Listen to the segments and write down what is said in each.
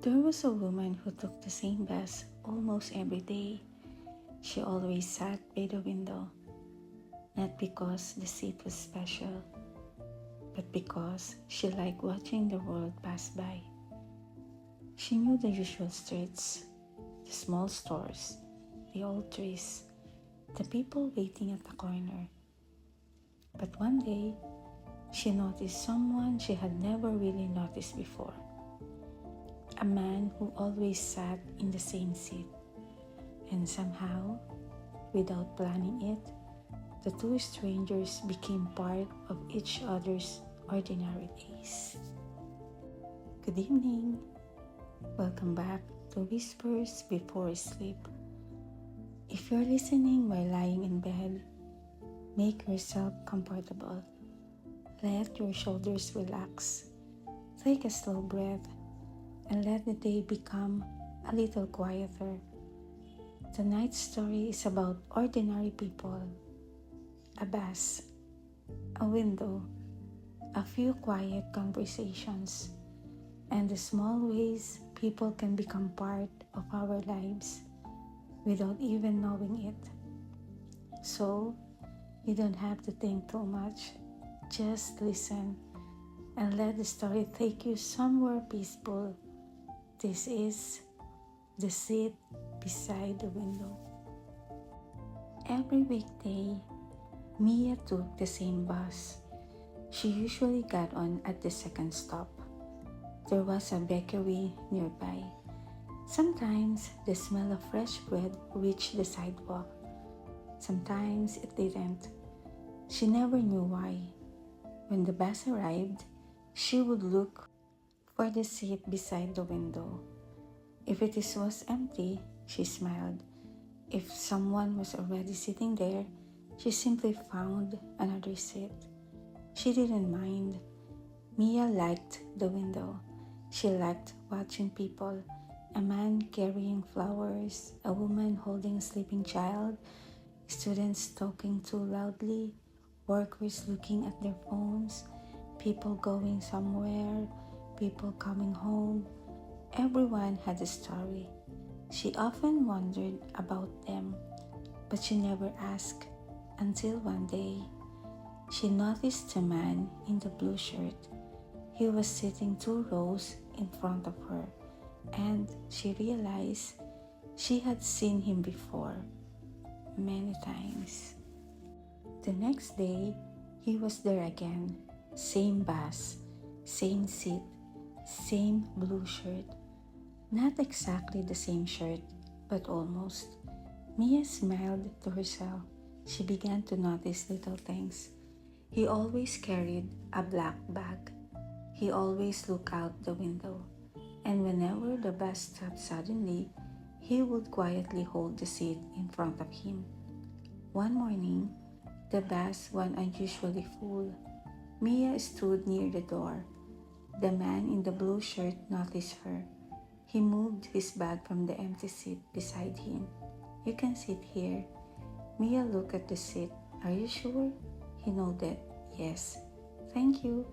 There was a woman who took the same bus almost every day. She always sat by the window, not because the seat was special, but because she liked watching the world pass by. She knew the usual streets, the small stores, the old trees, the people waiting at the corner. But one day, she noticed someone she had never really noticed before. A man who always sat in the same seat. And somehow, without planning it, the two strangers became part of each other's ordinary days. Good evening. Welcome back to Whispers Before Sleep. If you're listening while lying in bed, make yourself comfortable. Let your shoulders relax. Take a slow breath and let the day become a little quieter. Tonight's story is about ordinary people, a bus, a window, a few quiet conversations, and the small ways people can become part of our lives without even knowing it. So, you don't have to think too much. Just listen and let the story take you somewhere peaceful. This is The Seat Beside the Window. Every weekday, Mia took the same bus. She usually got on at the second stop. There was a bakery nearby. Sometimes the smell of fresh bread reached the sidewalk. Sometimes it didn't. She never knew why. When the bus arrived, she would look for the seat beside the window. If it was empty, she smiled. If someone was already sitting there, she simply found another seat. She didn't mind. Mia liked the window. She liked watching people. A man carrying flowers, a woman holding a sleeping child, students talking too loudly, workers looking at their phones, people going somewhere, people coming home. Everyone had a story. She often wondered about them, but she never asked until one day she noticed a man in the blue shirt. He was sitting 2 rows in front of her, and she realized she had seen him before, many times. The next day, he was there again. Same bus, same seat, same blue shirt. Not exactly the same shirt, but almost. Mia smiled to herself. She began to notice little things. He always carried a black bag. He always looked out the window. And whenever the bus stopped suddenly, he would quietly hold the seat in front of him. One morning, the bus was unusually full. Mia stood near the door. The man in the blue shirt noticed her. He moved his bag from the empty seat beside him. "You can sit here." Mia looked at the seat. "Are you sure?" He nodded. "Yes." "Thank you."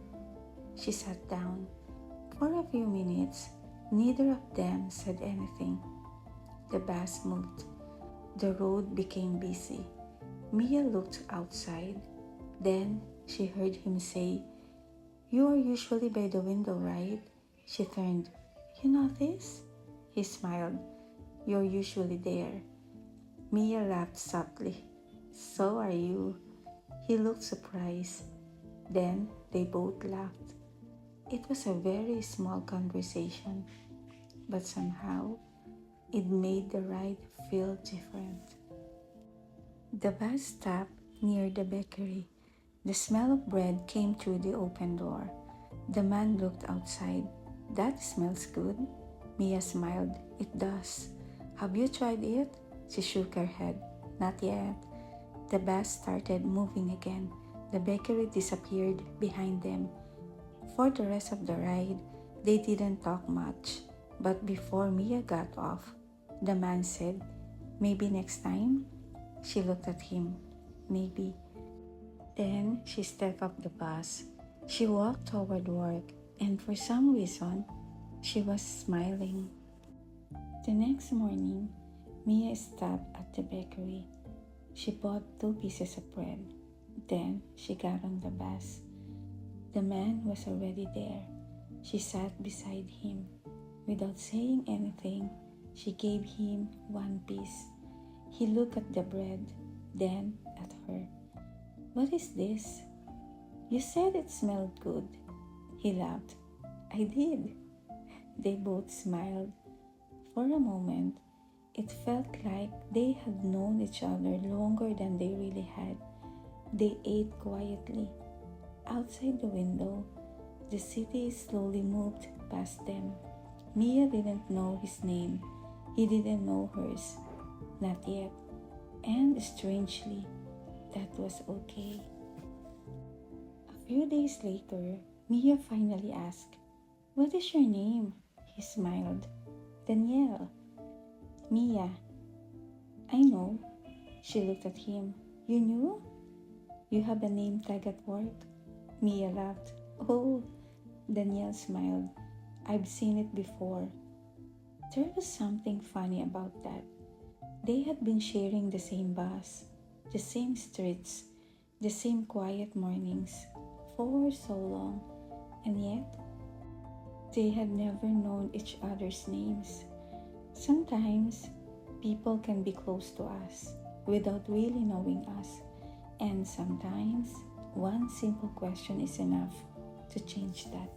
She sat down. For a few minutes, neither of them said anything. The bus moved. The road became busy. Mia looked outside. Then she heard him say, "You are usually by the window, right?" She turned. "You notice?" He smiled. "You're usually there." Mia laughed softly. "So are you." He looked surprised. Then they both laughed. It was a very small conversation, but somehow it made the ride feel different. The bus stopped near the bakery. The smell of bread came through the open door. The man looked outside. "That smells good." Mia smiled. "It does." "Have you tried it?" She shook her head. "Not yet." The bus started moving again. The bakery disappeared behind them. For the rest of the ride, they didn't talk much. But before Mia got off, the man said, "Maybe next time?" She looked at him. "Maybe." Then she stepped off the bus. She walked toward work, and for some reason, She was smiling. The next morning, Mia stopped at the bakery. She bought 2 pieces of bread. Then she got on the bus. The man was already there. She sat beside him. Without saying anything, she gave him 1 piece. He looked at the bread, then at her. "What is this?" "You said it smelled good." He laughed. "I did." They both smiled. For a moment, it felt like they had known each other longer than they really had. They ate quietly. Outside the window, the city slowly moved past them. Mia didn't know his name. He didn't know hers. Not yet. And strangely, that was okay. A few days later, Mia finally asked, "What is your name?" He smiled. "Danielle." "Mia." "I know." She looked at him. "You knew? You have a name tag at work?" Mia laughed. "Oh." Danielle smiled. "I've seen it before." There was something funny about that. They had been sharing the same bus, the same streets, the same quiet mornings for so long, and yet they had never known each other's names. Sometimes people can be close to us without really knowing us, and sometimes one simple question is enough to change that.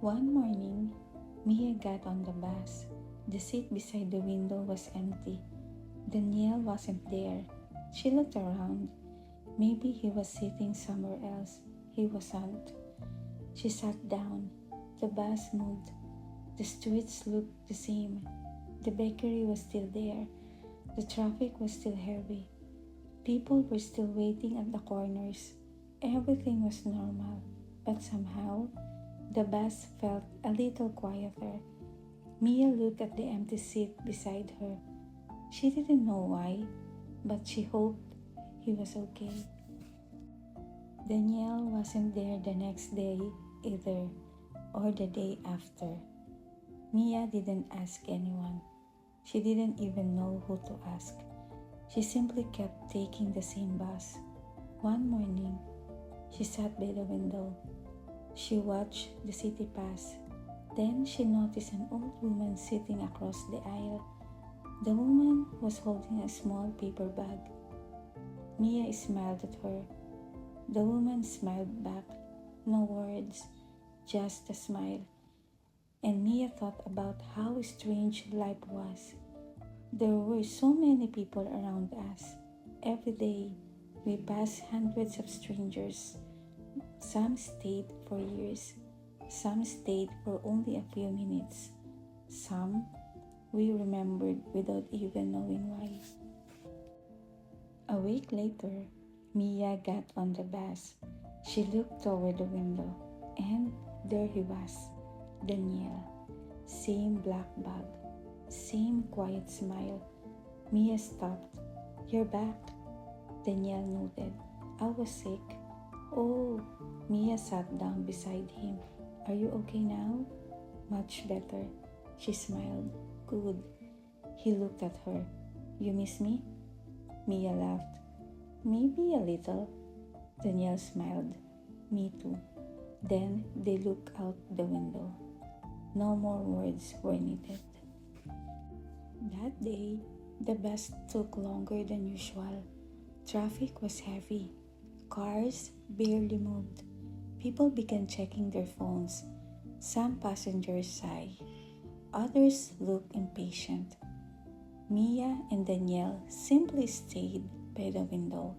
One morning, Mia got on the bus. The seat beside the window was empty. Danielle wasn't there. She looked around. Maybe he was sitting somewhere else. He wasn't. She sat down. The bus moved. The streets looked the same. The bakery was still there. The traffic was still heavy. People were still waiting at the corners. Everything was normal, but somehow, the bus felt a little quieter. Mia looked at the empty seat beside her. She didn't know why, but she hoped he was okay. Danielle wasn't there the next day either, or the day after. Mia didn't ask anyone. She didn't even know who to ask. She simply kept taking the same bus. One morning, she sat by the window. She watched the city pass. Then she noticed an old woman sitting across the aisle. The woman was holding a small paper bag. Mia smiled at her. The woman smiled back. No words, just a smile. And Mia thought about how strange life was. There were so many people around us. Every day, we passed hundreds of strangers. Some stayed for years. Some stayed for only a few minutes. Some we remembered without even knowing why. A week later, Mia got on the bus. She looked toward the window, and there he was, Daniel. Same black bag, same quiet smile. Mia stopped. "You're back." Danielle nodded. "I was sick." "Oh." Mia sat down beside him. "Are you okay now?" "Much better." She smiled. "Good." He looked at her. "You miss me?" Mia laughed. "Maybe a little." Danielle smiled. "Me too." Then they looked out the window. No more words were needed. That day, the bus took longer than usual. Traffic was heavy. Cars barely moved. People began checking their phones. Some passengers sighed. Others looked impatient. Mia and Danielle simply stayed by the window.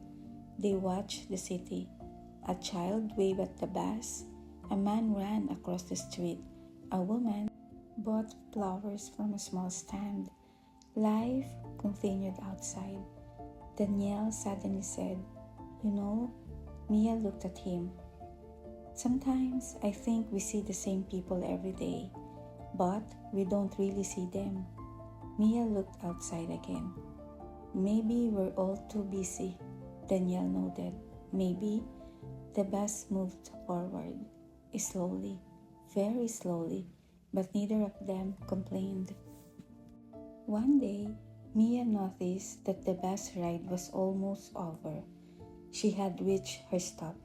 They watched the city. A child waved at the bus. A man ran across the street. A woman bought flowers from a small stand. Life continued outside. Danielle suddenly said, "You know," Mia looked at him. "Sometimes I think we see the same people every day, but we don't really see them." Mia looked outside again. "Maybe we're all too busy." Danielle nodded. "Maybe." The bus moved forward, slowly, very slowly. but neither of them complained. One day, Mia noticed that the bus ride was almost over. She had reached her stop.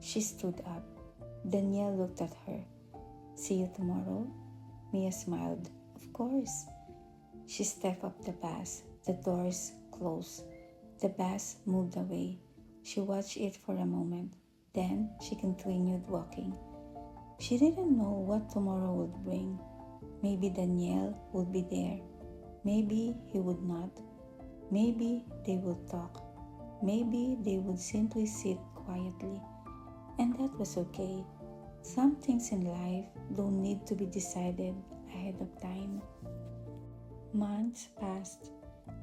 She stood up. Danielle looked at her. "See you tomorrow?" Mia smiled. "Of course." She stepped up the bus. The doors closed. The bus moved away. She watched it for a moment. Then she continued walking. She didn't know what tomorrow would bring. Maybe Danielle would be there. Maybe he would not. Maybe they would talk. Maybe they would simply sit quietly. And that was okay. Some things in life don't need to be decided ahead of time. Months passed.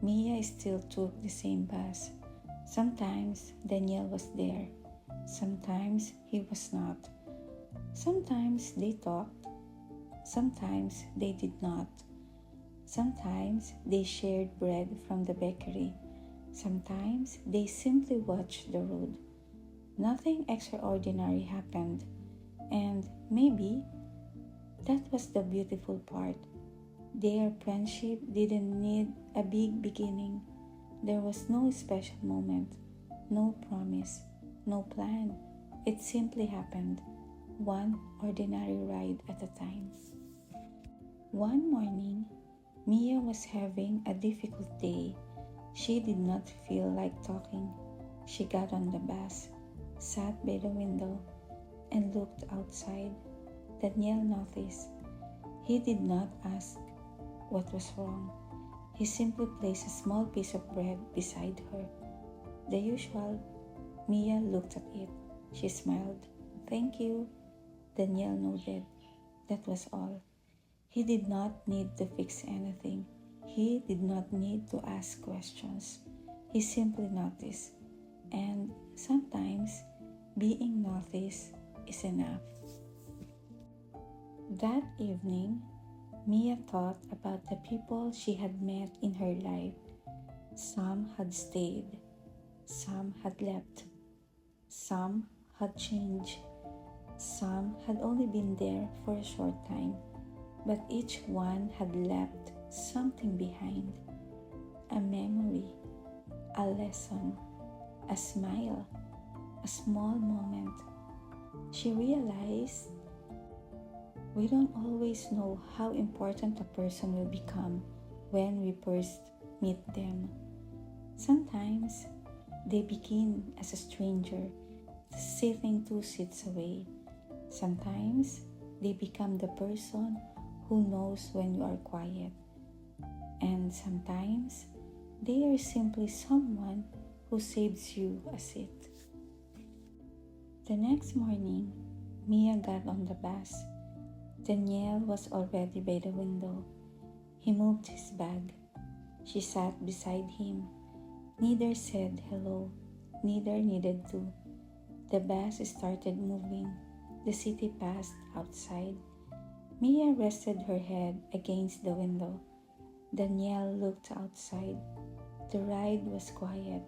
Mia still took the same bus. Sometimes Danielle was there. Sometimes he was not. Sometimes they talked. Sometimes they did not. Sometimes they shared bread from the bakery. Sometimes they simply watched the road. Nothing extraordinary happened. And maybe that was the beautiful part. Their friendship didn't need a big beginning. There was no special moment, no promise, no plan. It simply happened, one ordinary ride at a time. One morning, Mia was having a difficult day. She did not feel like talking. She got on the bus, sat by the window, and looked outside. Danielle noticed. He did not ask what was wrong. He simply placed a small piece of bread beside her. The usual. Mia looked at it. She smiled. "Thank you." Danielle nodded. That was all. He did not need to fix anything. He did not need to ask questions. He simply noticed. And sometimes being noticed is enough. That evening, Mia thought about the people she had met in her life. Some had stayed. Some had left. Some had changed. Some had only been there for a short time. But each one had left something behind. A memory, a lesson, a smile, a small moment. She realized we don't always know how important a person will become when we first meet them. Sometimes they begin as a stranger, sitting 2 seats away. Sometimes they become the person who knows when you are quiet. And sometimes they are simply someone who saves you a seat. The next morning, Mia got on the bus. Danielle was already by the window. He moved his bag. She sat beside him. Neither said hello. Neither needed to. The bus started moving. The city passed outside. Mia rested her head against the window. Danielle looked outside. The ride was quiet,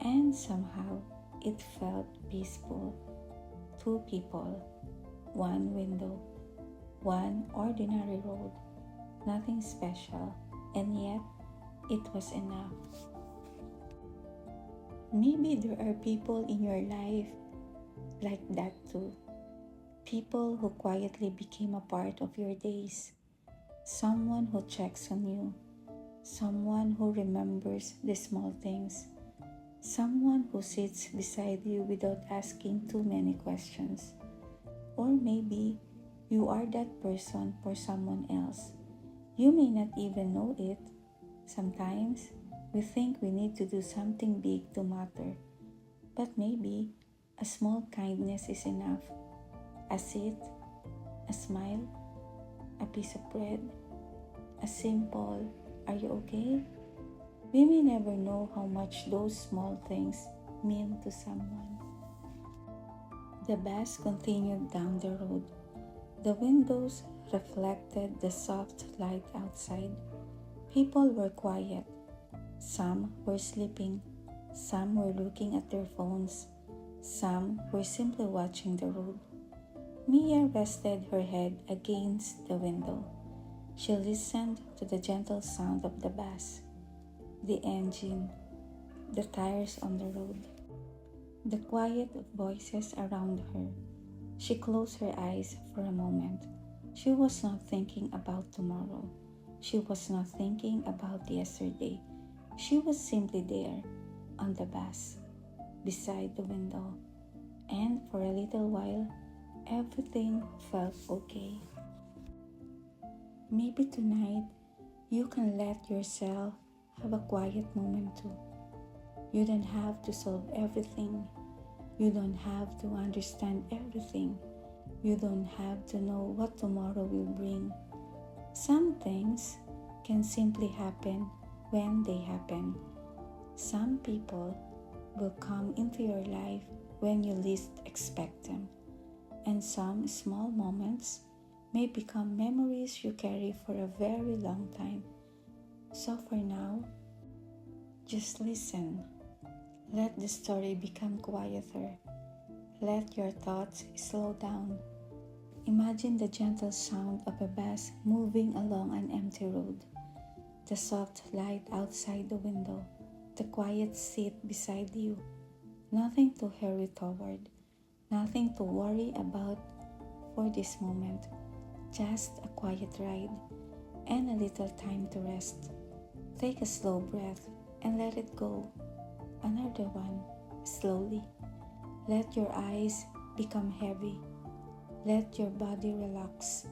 and somehow it felt peaceful. 2 people, 1 window, one ordinary road, nothing special, and yet it was enough. Maybe there are people in your life like that too. People who quietly became a part of your days. Someone who checks on you. Someone who remembers the small things. Someone who sits beside you without asking too many questions. Or maybe you are that person for someone else. You may not even know it. Sometimes we think we need to do something big to matter. But maybe a small kindness is enough. A seat, a smile, a piece of bread, a simple, "Are you okay?" We may never know how much those small things mean to someone. The bus continued down the road. The windows reflected the soft light outside. People were quiet. Some were sleeping. Some were looking at their phones. Some were simply watching the road. Mia rested her head against the window. She listened to the gentle sound of the bus, the engine, the tires on the road, the quiet voices around her. She closed her eyes for a moment. She was not thinking about tomorrow. She was not thinking about yesterday. She was simply there, on the bus, beside the window, and for a little while, everything felt okay. Maybe tonight, you can let yourself have a quiet moment too. You don't have to solve everything. You don't have to understand everything. You don't have to know what tomorrow will bring. Some things can simply happen when they happen. Some people will come into your life when you least expect them. And some small moments may become memories you carry for a very long time. So for now, just listen. Let the story become quieter. Let your thoughts slow down. Imagine the gentle sound of a bus moving along an empty road, the soft light outside the window, the quiet seat beside you. Nothing to hurry toward, nothing to worry about for this moment. Just a quiet ride and a little time to rest. Take a slow breath and let it go. Another one, slowly. Let your eyes become heavy. Let your body relax.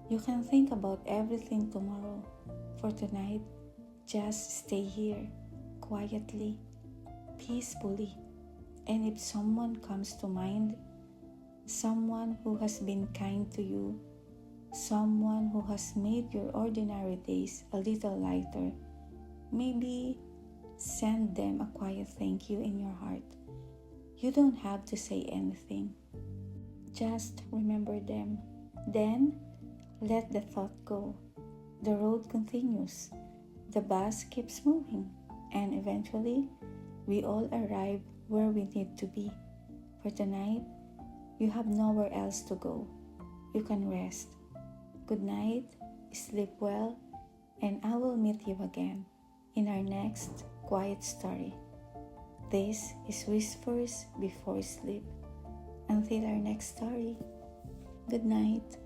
You can think about everything tomorrow. For tonight, just stay here, quietly, peacefully. And if someone comes to mind, someone who has been kind to you, someone who has made your ordinary days a little lighter, maybe send them a quiet thank you in your heart. You don't have to say anything. Just remember them. Then, let the thought go. The road continues. The bus keeps moving. And eventually, we all arrive where we need to be. For tonight, you have nowhere else to go. You can rest. Good night, sleep well, and I will meet you again in our next quiet story. This is Whispers Before Sleep. Until our next story. Good night.